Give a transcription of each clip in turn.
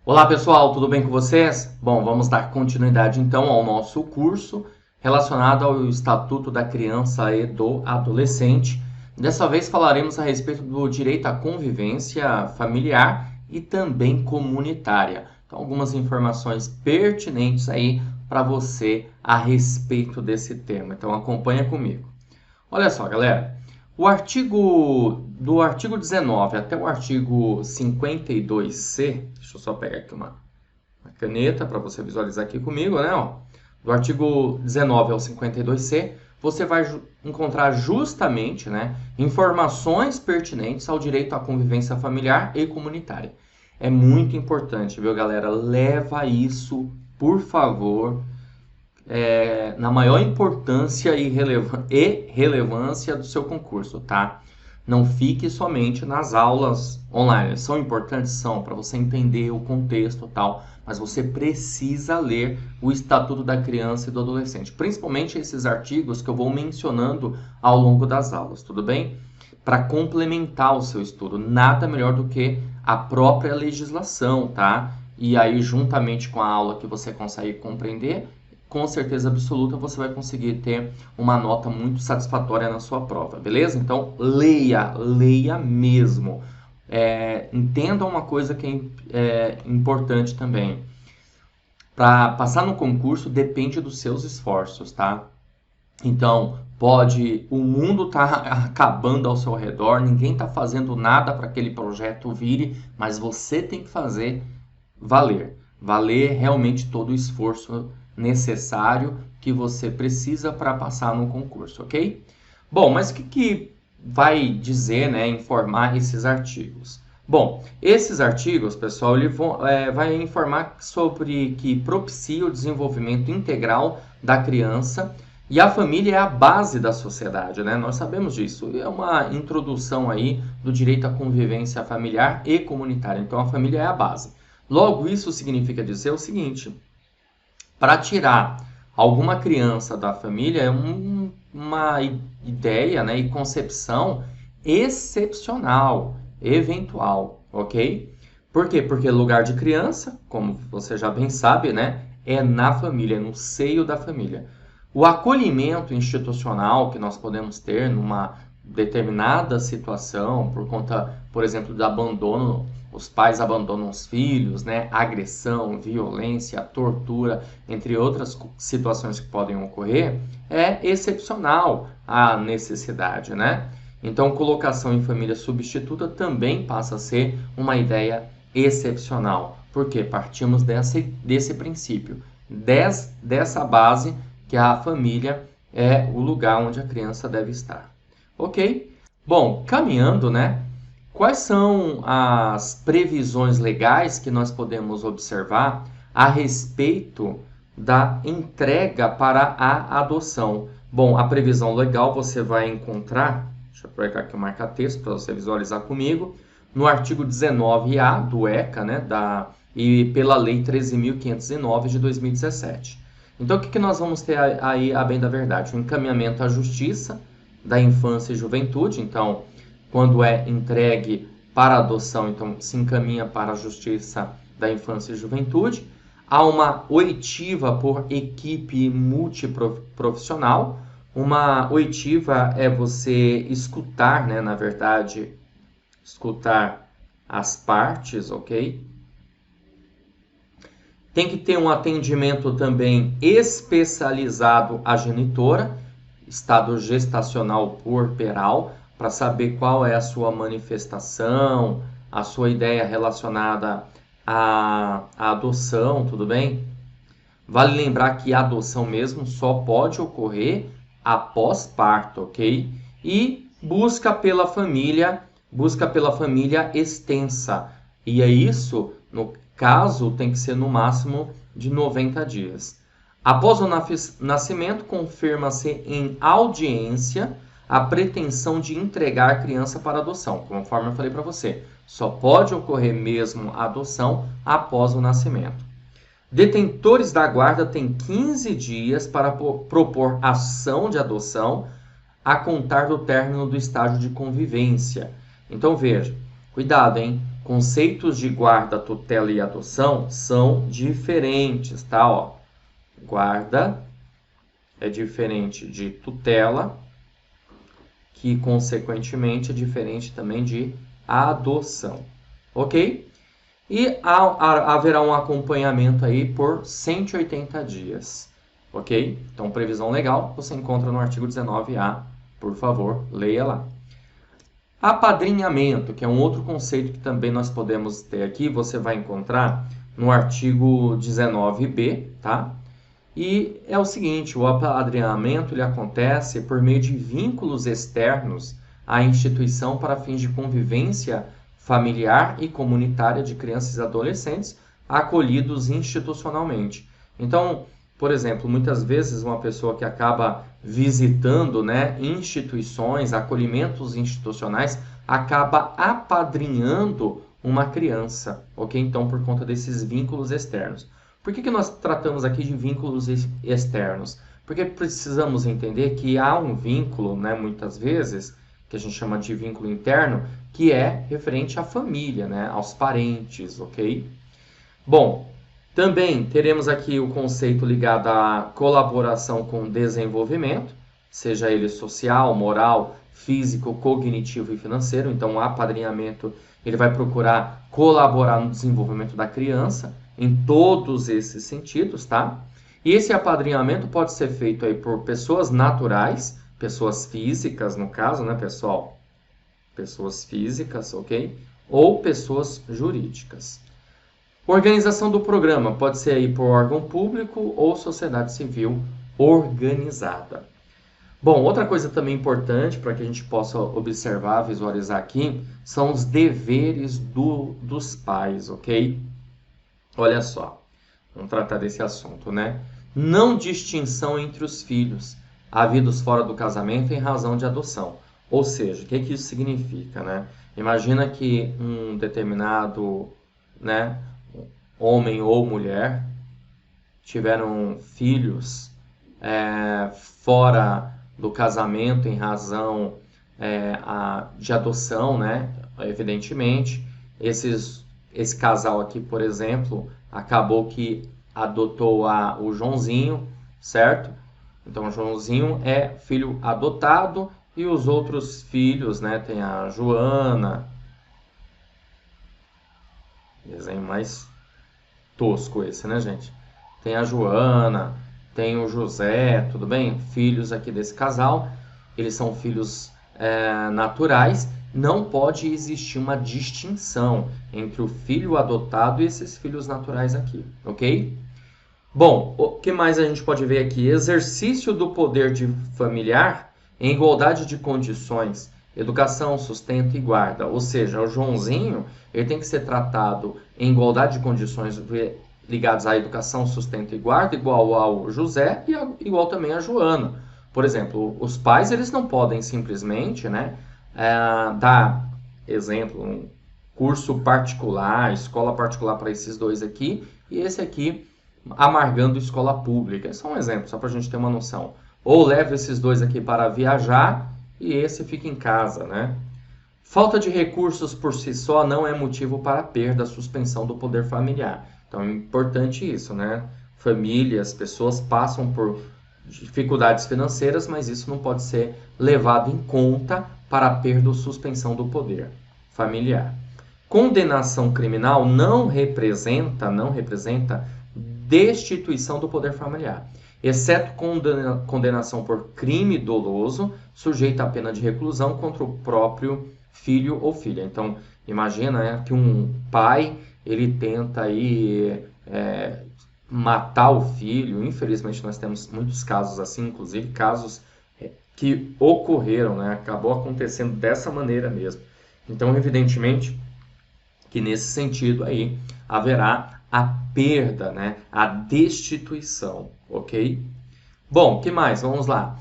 Olá pessoal, tudo bem com vocês? Bom, vamos dar continuidade então ao nosso curso relacionado ao Estatuto da Criança e do Adolescente. Dessa vez falaremos a respeito do direito à convivência familiar e também comunitária. Então, algumas informações pertinentes aí para você a respeito desse tema. Então, acompanha comigo. Olha só, galera. Do artigo 19 até o artigo 52C, deixa eu só pegar aqui uma caneta para você visualizar aqui comigo, né? Ó. Do artigo 19 ao 52C, você vai encontrar justamente, né, informações pertinentes ao direito à convivência familiar e comunitária. É muito importante, viu, galera? Leva isso, por favor, na maior importância e relevância do seu concurso, tá? Não fique somente nas aulas online. São importantes? São, para você entender o contexto e tal, mas você precisa ler o Estatuto da Criança e do Adolescente, principalmente esses artigos que eu vou mencionando ao longo das aulas, tudo bem? Para complementar o seu estudo, nada melhor do que a própria legislação, tá? E aí, juntamente com a aula que você consegue compreender, com certeza absoluta você vai conseguir ter uma nota muito satisfatória na sua prova, beleza? Então, leia mesmo. Entenda uma coisa que é importante também. Para passar no concurso depende dos seus esforços, tá? Então, o mundo tá acabando ao seu redor, ninguém tá fazendo nada para que aquele projeto vire, mas você tem que fazer valer realmente todo o esforço necessário que você precisa para passar no concurso, ok? Bom, mas o que vai dizer, né, informar esses artigos? Bom, esses artigos, pessoal, vai informar sobre que propicia o desenvolvimento integral da criança e a família é a base da sociedade, né? Nós sabemos disso. É uma introdução aí do direito à convivência familiar e comunitária. Então, a família é a base. Logo, isso significa dizer o seguinte: para tirar alguma criança da família é uma ideia, né, e concepção excepcional, eventual, ok? Por quê? Porque lugar de criança, como você já bem sabe, né, é na família, no seio da família. O acolhimento institucional que nós podemos ter numa determinada situação, por conta, por exemplo, do abandono, os pais abandonam os filhos, né? Agressão, violência, tortura, entre outras situações que podem ocorrer, é excepcional a necessidade, né? Então, colocação em família substituta também passa a ser uma ideia excepcional. Por quê? Partimos desse princípio, dessa base que a família é o lugar onde a criança deve estar. Ok? Bom, caminhando, né? Quais são as previsões legais que nós podemos observar a respeito da entrega para a adoção? Bom, a previsão legal você vai encontrar, deixa eu pegar aqui o marca-texto para você visualizar comigo, no artigo 19A do ECA, né, e pela Lei 13.509 de 2017. Então, o que nós vamos ter aí, a bem da verdade? O encaminhamento à justiça da infância e juventude. Então, quando é entregue para adoção, então se encaminha para a justiça da infância e juventude. Há uma oitiva por equipe multiprofissional. Uma oitiva é você escutar, né, na verdade, escutar as partes, ok? Tem que ter um atendimento também especializado à genitora, estado gestacional puerperal, para saber qual é a sua manifestação, a sua ideia relacionada à adoção, tudo bem? Vale lembrar que a adoção mesmo só pode ocorrer após parto, ok? E busca pela família extensa. E é isso, no caso, tem que ser no máximo de 90 dias. Após o nascimento, confirma-se em audiência a pretensão de entregar a criança para adoção. Conforme eu falei para você, só pode ocorrer mesmo a adoção após o nascimento. Detentores da guarda têm 15 dias para propor ação de adoção a contar do término do estágio de convivência. Então, veja, Cuidado, hein? Conceitos de guarda, tutela e adoção são diferentes, tá? Ó, guarda é diferente de tutela, que consequentemente é diferente também de adoção, ok? E haverá um acompanhamento aí por 180 dias, ok? Então, previsão legal você encontra no artigo 19A, por favor, leia lá. Apadrinhamento, que é um outro conceito que também nós podemos ter aqui, você vai encontrar no artigo 19B, tá? E é o seguinte, o apadrinhamento ele acontece por meio de vínculos externos à instituição para fins de convivência familiar e comunitária de crianças e adolescentes acolhidos institucionalmente. Então, por exemplo, muitas vezes uma pessoa que acaba visitando, né, instituições, acolhimentos institucionais, acaba apadrinhando uma criança, ok? Então, por conta desses vínculos externos. Por que nós tratamos aqui de vínculos externos? Porque precisamos entender que há um vínculo, né, muitas vezes, que a gente chama de vínculo interno, que é referente à família, né, aos parentes, ok? Bom, também teremos aqui o conceito ligado à colaboração com desenvolvimento, seja ele social, moral, físico, cognitivo e financeiro. Então, o apadrinhamento ele vai procurar colaborar no desenvolvimento da criança em todos esses sentidos, tá? E esse apadrinhamento pode ser feito aí por pessoas naturais, pessoas físicas, no caso, né, pessoal? Pessoas físicas, ok? Ou pessoas jurídicas. Organização do programa pode ser aí por órgão público ou sociedade civil organizada. Bom, outra coisa também importante para que a gente possa observar, visualizar aqui, são os deveres dos pais, ok? Olha só, vamos tratar desse assunto, né? Não distinção entre os filhos, havidos fora do casamento em razão de adoção. Ou seja, o que isso significa, né? Imagina que um determinado, né, homem ou mulher tiveram filhos fora do casamento em razão de adoção, né? Evidentemente, esse casal aqui, por exemplo, acabou que adotou o Joãozinho, certo? Então, o Joãozinho é filho adotado e os outros filhos, né? Tem a Joana, desenho mais tosco esse, né, gente? Tem a Joana, tem o José, tudo bem? Filhos aqui desse casal, eles são filhos naturais. Não pode existir uma distinção entre o filho adotado e esses filhos naturais aqui, ok? Bom, o que mais a gente pode ver aqui? Exercício do poder familiar em igualdade de condições, educação, sustento e guarda. Ou seja, o Joãozinho ele tem que ser tratado em igualdade de condições ligadas à educação, sustento e guarda, igual ao José e igual também a Joana. Por exemplo, os pais eles não podem simplesmente, né, dar, exemplo, um curso particular, escola particular para esses dois aqui, e esse aqui amargando escola pública. É só um exemplo, só para a gente ter uma noção. Ou leva esses dois aqui para viajar e esse fica em casa, né? Falta de recursos por si só não é motivo para perda, suspensão do poder familiar. Então é importante isso, né? Famílias, pessoas passam por dificuldades financeiras, mas isso não pode ser levado em conta para a perda ou suspensão do poder familiar. Condenação criminal não representa destituição do poder familiar, exceto condenação por crime doloso, sujeita à pena de reclusão contra o próprio filho ou filha. Então, imagina, né, que um pai ele tenta aí, matar o filho. Infelizmente, nós temos muitos casos assim, inclusive casos que ocorreram, né, acabou acontecendo dessa maneira mesmo. Então, evidentemente, que nesse sentido aí haverá a perda, né, a destituição, ok? Bom, o que mais? Vamos lá.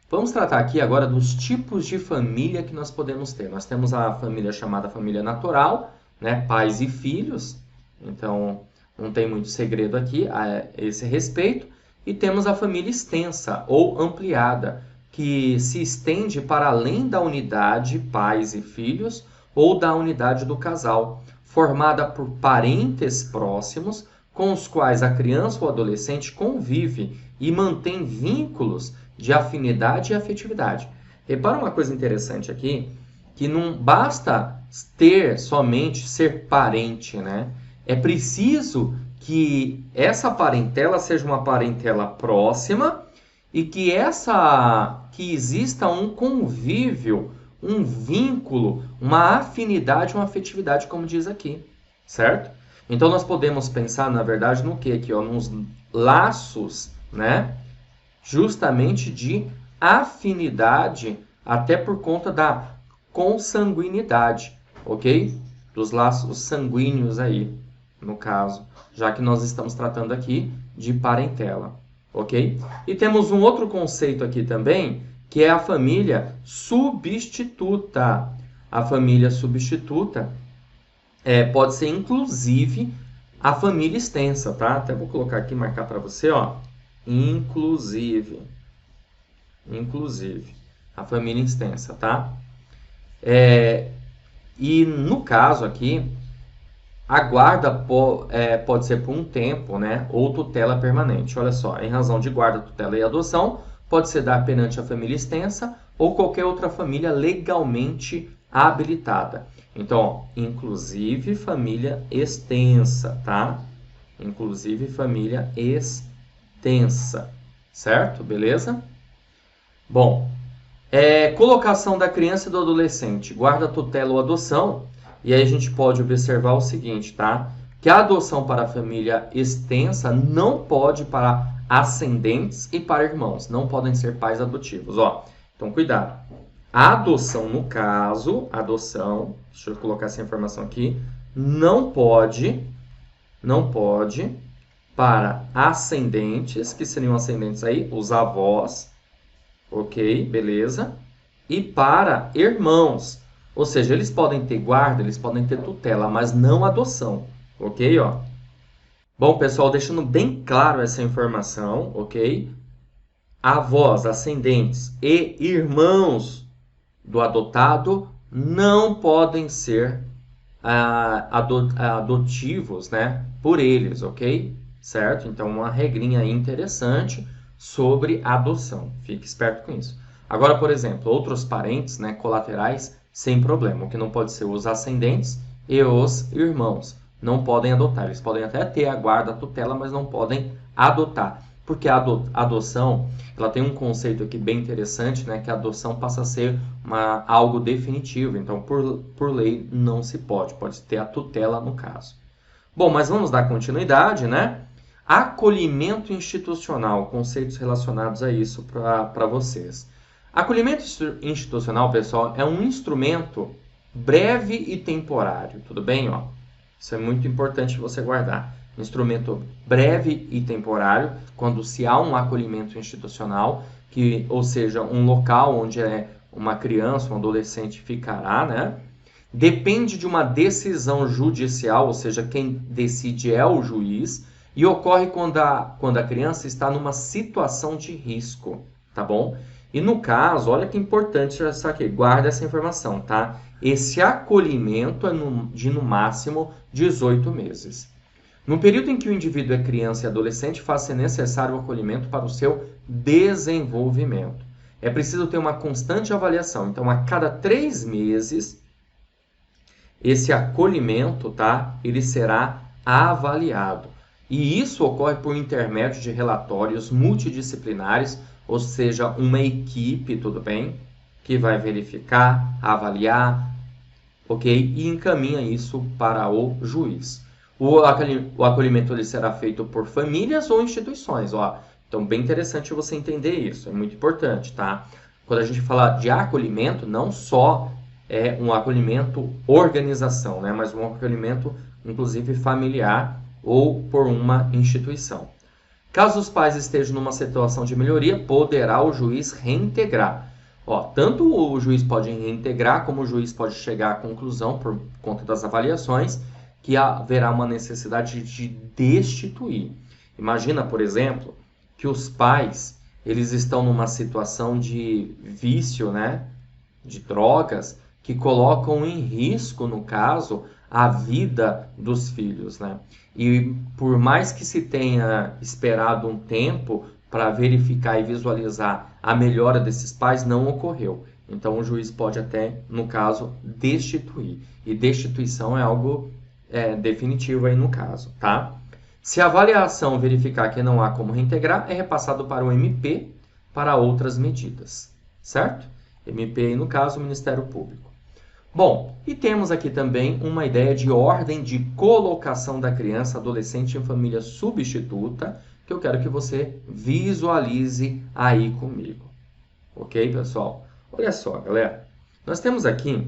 Vamos tratar aqui agora dos tipos de família que nós podemos ter. Nós temos a família chamada família natural, né, pais e filhos. Então, não tem muito segredo aqui a esse respeito. E temos a família extensa ou ampliada, que se estende para além da unidade pais e filhos, ou da unidade do casal, formada por parentes próximos com os quais a criança ou adolescente convive e mantém vínculos de afinidade e afetividade. Repara uma coisa interessante aqui, que não basta ter somente ser parente, né? É preciso que essa parentela seja uma parentela próxima e que exista um convívio, um vínculo, uma afinidade, uma afetividade, como diz aqui, certo? Então nós podemos pensar, na verdade, no que aqui, ó, nos laços, né? Justamente de afinidade, até por conta da consanguinidade, ok? Dos laços sanguíneos aí, no caso, já que nós estamos tratando aqui de parentela, ok? E temos um outro conceito aqui também, que é a família substituta. A família substituta pode ser, inclusive, a família extensa, tá? Até vou colocar aqui, marcar para você, ó. Inclusive. A família extensa, tá? E no caso aqui, a guarda pode ser por um tempo, né? Ou tutela permanente. Olha só, em razão de guarda, tutela e adoção, pode ser dar perante a família extensa ou qualquer outra família legalmente habilitada. Então, ó, inclusive família extensa, tá? Inclusive família extensa, certo? Beleza? Bom, colocação da criança e do adolescente, guarda, tutela ou adoção. E aí a gente pode observar o seguinte, tá? Que a adoção para a família extensa não pode para ascendentes e para irmãos. Não podem ser pais adotivos, ó. Então, cuidado. A adoção, no caso, deixa eu colocar essa informação aqui, não pode para ascendentes, que seriam ascendentes aí, os avós, ok, beleza? E para irmãos, ou seja, eles podem ter guarda, eles podem ter tutela, mas não adoção, ok, ó? Bom, pessoal, deixando bem claro essa informação, ok? Avós, ascendentes e irmãos do adotado não podem ser adotivos, né, por eles, ok? Certo? Então, uma regrinha interessante sobre adoção. Fique esperto com isso. Agora, por exemplo, outros parentes, né, colaterais, sem problema. O que não pode ser os ascendentes e os irmãos. Não podem adotar. Eles podem até ter a guarda, a tutela, mas não podem adotar. Porque a adoção, ela tem um conceito aqui bem interessante, né? Que a adoção passa a ser algo definitivo. Então, por lei, não se pode. Pode ter a tutela no caso. Bom, mas vamos dar continuidade, né? Acolhimento institucional, conceitos relacionados a isso para vocês. Acolhimento institucional, pessoal, é um instrumento breve e temporário, tudo bem? Ó? Isso é muito importante você guardar. Instrumento breve e temporário, quando se há um acolhimento institucional, ou seja, um local onde uma criança, um adolescente ficará, né? Depende de uma decisão judicial, ou seja, quem decide é o juiz, e ocorre quando a criança está numa situação de risco, tá bom? E no caso, olha que importante essa aqui, guarda essa informação, tá? Esse acolhimento é de no máximo 18 meses. No período em que o indivíduo é criança e adolescente, faz-se necessário o acolhimento para o seu desenvolvimento. É preciso ter uma constante avaliação. Então, a cada 3 meses, esse acolhimento, tá? Ele será avaliado. E isso ocorre por intermédio de relatórios multidisciplinares, ou seja, uma equipe, tudo bem? Que vai verificar, avaliar, ok? E encaminha isso para o juiz. O acolhimento ele será feito por famílias ou instituições, ó. Então, bem interessante você entender isso, é muito importante, tá? Quando a gente fala de acolhimento, não só é um acolhimento organização, né? Mas um acolhimento, inclusive, familiar ou por uma instituição. Caso os pais estejam numa situação de melhoria, poderá o juiz reintegrar. Ó, tanto o juiz pode reintegrar, como o juiz pode chegar à conclusão, por conta das avaliações, que haverá uma necessidade de destituir. Imagina, por exemplo, que os pais eles estão numa situação de vício, né, de drogas, que colocam em risco, no caso, a vida dos filhos, né? E por mais que se tenha esperado um tempo para verificar e visualizar a melhora desses pais, não ocorreu. Então o juiz pode até, no caso, destituir. E destituição é algo definitivo aí no caso, tá? Se a avaliação verificar que não há como reintegrar, é repassado para o MP para outras medidas, certo? MP aí no caso, o Ministério Público. Bom, e temos aqui também uma ideia de ordem de colocação da criança, adolescente em família substituta, que eu quero que você visualize aí comigo. Ok, pessoal? Olha só, galera. Nós temos aqui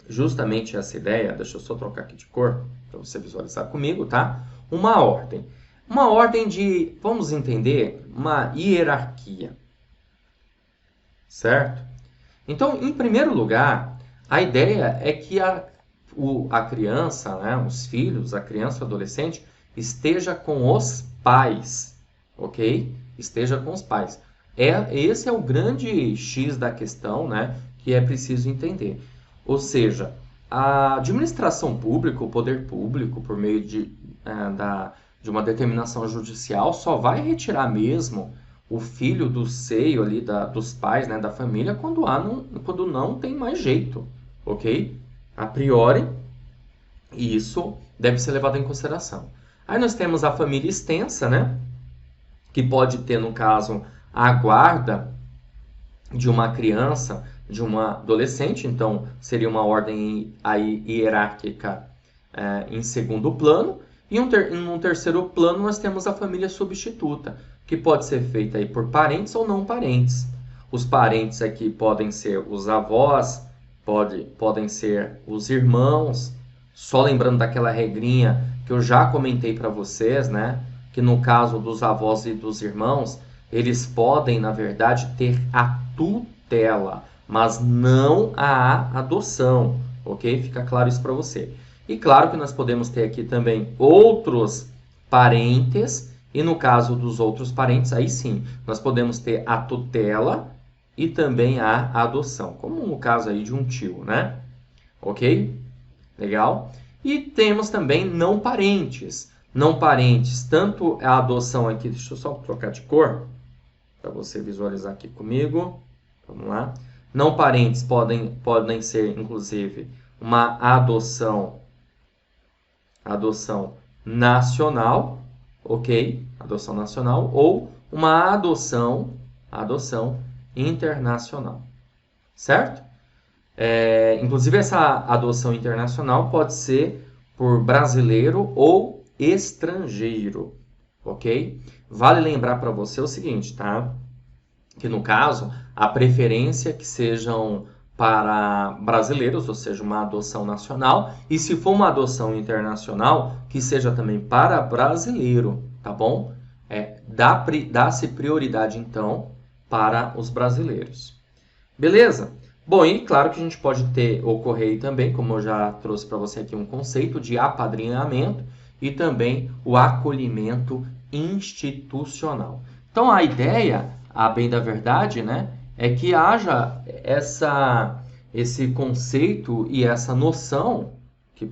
justamente essa ideia, deixa eu só trocar aqui de cor, para você visualizar comigo, tá? Uma ordem. Uma ordem de, vamos entender, uma hierarquia. Certo? Então, em primeiro lugar, a ideia é que a criança, né, os filhos, a criança ou adolescente, esteja com os pais, ok? Esteja com os pais. Esse é o grande X da questão, né, que é preciso entender. Ou seja, a administração pública, o poder público, por meio de uma determinação judicial, só vai retirar mesmo o filho do seio ali dos pais, né, da família, quando não tem mais jeito, ok? A priori, isso deve ser levado em consideração. Aí nós temos a família extensa, né, que pode ter, no caso, a guarda de uma criança, de uma adolescente, então seria uma ordem aí hierárquica em segundo plano. E num terceiro plano nós temos a família substituta, que pode ser feita aí por parentes ou não parentes. Os parentes aqui podem ser os avós, podem ser os irmãos, só lembrando daquela regrinha que eu já comentei para vocês, né? Que no caso dos avós e dos irmãos, eles podem, na verdade, ter a tutela, mas não a adoção, ok? Fica claro isso para você. E claro que nós podemos ter aqui também outros parentes, e no caso dos outros parentes, aí sim, nós podemos ter a tutela e também a adoção, como no caso aí de um tio, né? Ok? Legal? E temos também não parentes. Não parentes, tanto a adoção aqui, deixa eu só trocar de cor, para você visualizar aqui comigo. Vamos lá. Não parentes podem ser, inclusive, uma adoção nacional, ok? Adoção nacional ou uma adoção internacional, certo? Inclusive essa adoção internacional pode ser por brasileiro ou estrangeiro, ok? Vale lembrar para você o seguinte, tá? Que no caso, a preferência que sejam para brasileiros, ou seja, uma adoção nacional, e se for uma adoção internacional, que seja também para brasileiro, tá bom? Dá-se prioridade, então, para os brasileiros. Beleza? Bom, e claro que a gente pode ocorrer aí também, como eu já trouxe para você aqui, um conceito de apadrinhamento e também o acolhimento institucional. Então, a ideia, a bem da verdade, né, é que haja esse conceito e essa noção que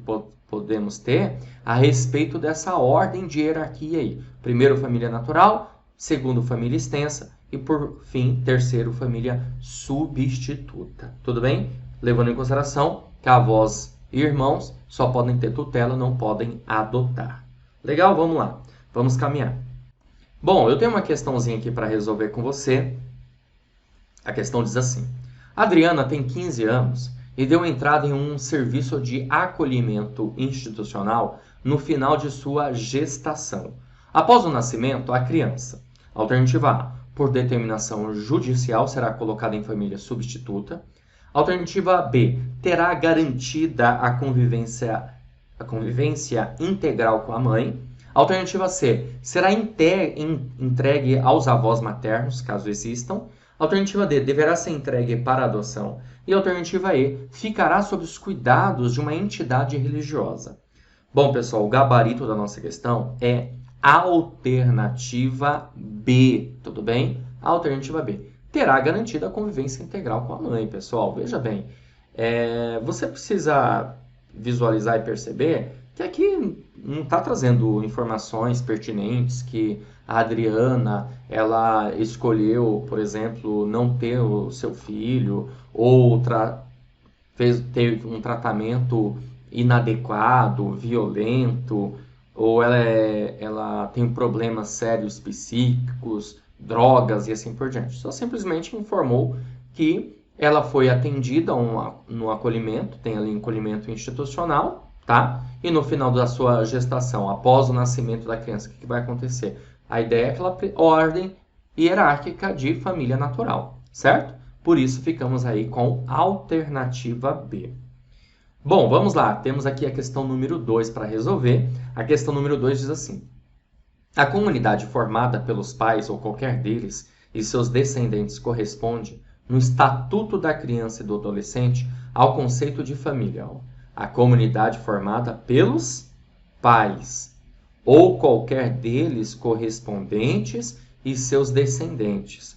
podemos ter a respeito dessa ordem de hierarquia aí. Primeiro, família natural, segundo, família extensa e, por fim, terceiro, família substituta. Tudo bem? Levando em consideração que avós e irmãos só podem ter tutela, não podem adotar. Legal? Vamos lá. Vamos caminhar. Bom, eu tenho uma questãozinha aqui para resolver com você. A questão diz assim: Adriana tem 15 anos e deu entrada em um serviço de acolhimento institucional no final de sua gestação. Após o nascimento, a criança, alternativa A, por determinação judicial, será colocada em família substituta. Alternativa B, terá garantida a convivência integral com a mãe. Alternativa C, será entregue aos avós maternos, caso existam. Alternativa D, deverá ser entregue para adoção. E alternativa E, ficará sob os cuidados de uma entidade religiosa. Bom, pessoal, o gabarito da nossa questão é alternativa B, tudo bem? Alternativa B. Terá garantida a convivência integral com a mãe, pessoal. Veja bem, Você precisa visualizar e perceber que aqui não está trazendo informações pertinentes que a Adriana ela escolheu, por exemplo, não ter o seu filho ou teve um tratamento inadequado, violento, ou ela tem problemas sérios psíquicos, drogas e assim por diante. Só simplesmente informou que ela foi atendida no acolhimento, tem ali um acolhimento institucional, tá? E no final da sua gestação, após o nascimento da criança, o que vai acontecer? A ideia é aquela ordem hierárquica de família natural, certo? Por isso ficamos aí com alternativa B. Bom, vamos lá. Temos aqui a questão número 2 para resolver. A questão número 2 diz assim: a comunidade formada pelos pais ou qualquer deles e seus descendentes corresponde, no Estatuto da Criança e do Adolescente, ao conceito de família. A comunidade formada pelos pais ou qualquer deles correspondentes e seus descendentes.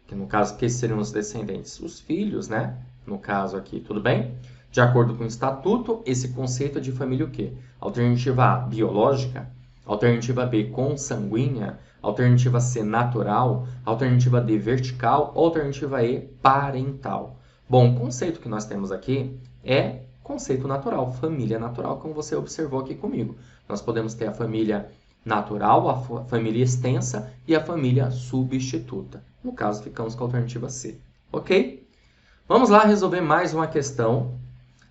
Que no caso, que seriam os descendentes? Os filhos, né? No caso aqui, tudo bem? De acordo com o Estatuto, esse conceito é de família o quê? Alternativa A, biológica. Alternativa B, consanguínea. Alternativa C, natural. Alternativa D, vertical. Alternativa E, parental. Bom, o conceito que nós temos aqui é conceito natural, família natural, como você observou aqui comigo. Nós podemos ter a família natural, a família extensa e a família substituta. No caso, ficamos com a alternativa C. Ok? Vamos lá resolver mais uma questão.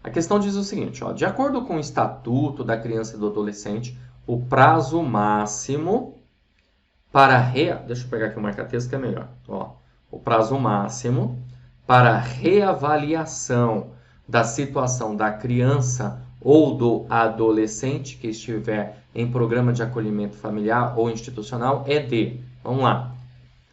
A questão diz o seguinte, ó, de acordo com o Estatuto da Criança e do Adolescente, o prazo máximo para deixa eu pegar aqui o marca-texto que é melhor. Ó, o prazo máximo para reavaliação da situação da criança ou do adolescente que estiver em programa de acolhimento familiar ou institucional é de, vamos lá,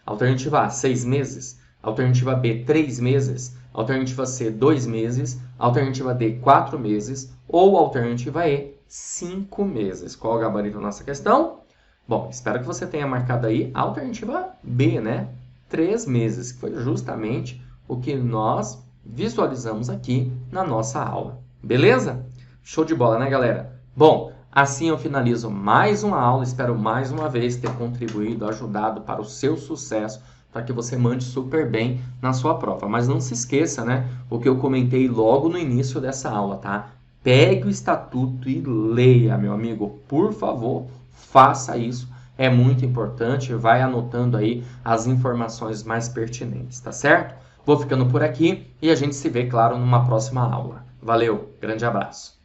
alternativa A, 6 meses, alternativa B, 3 meses, alternativa C, 2 meses, alternativa D, 4 meses ou alternativa E, 5 meses. Qual é o gabarito da nossa questão? Bom, espero que você tenha marcado aí a alternativa B, né? 3 meses, que foi justamente o que nós visualizamos aqui na nossa aula. Beleza? Show de bola, né, galera? Bom, assim eu finalizo mais uma aula. Espero mais uma vez ter contribuído, ajudado para o seu sucesso, para que você mande super bem na sua prova. Mas não se esqueça, né, o que eu comentei logo no início dessa aula, tá? Pegue o estatuto e leia, meu amigo. Por favor, faça isso. É muito importante. Vai anotando aí as informações mais pertinentes, tá certo? Vou ficando por aqui e a gente se vê, claro, numa próxima aula. Valeu, grande abraço.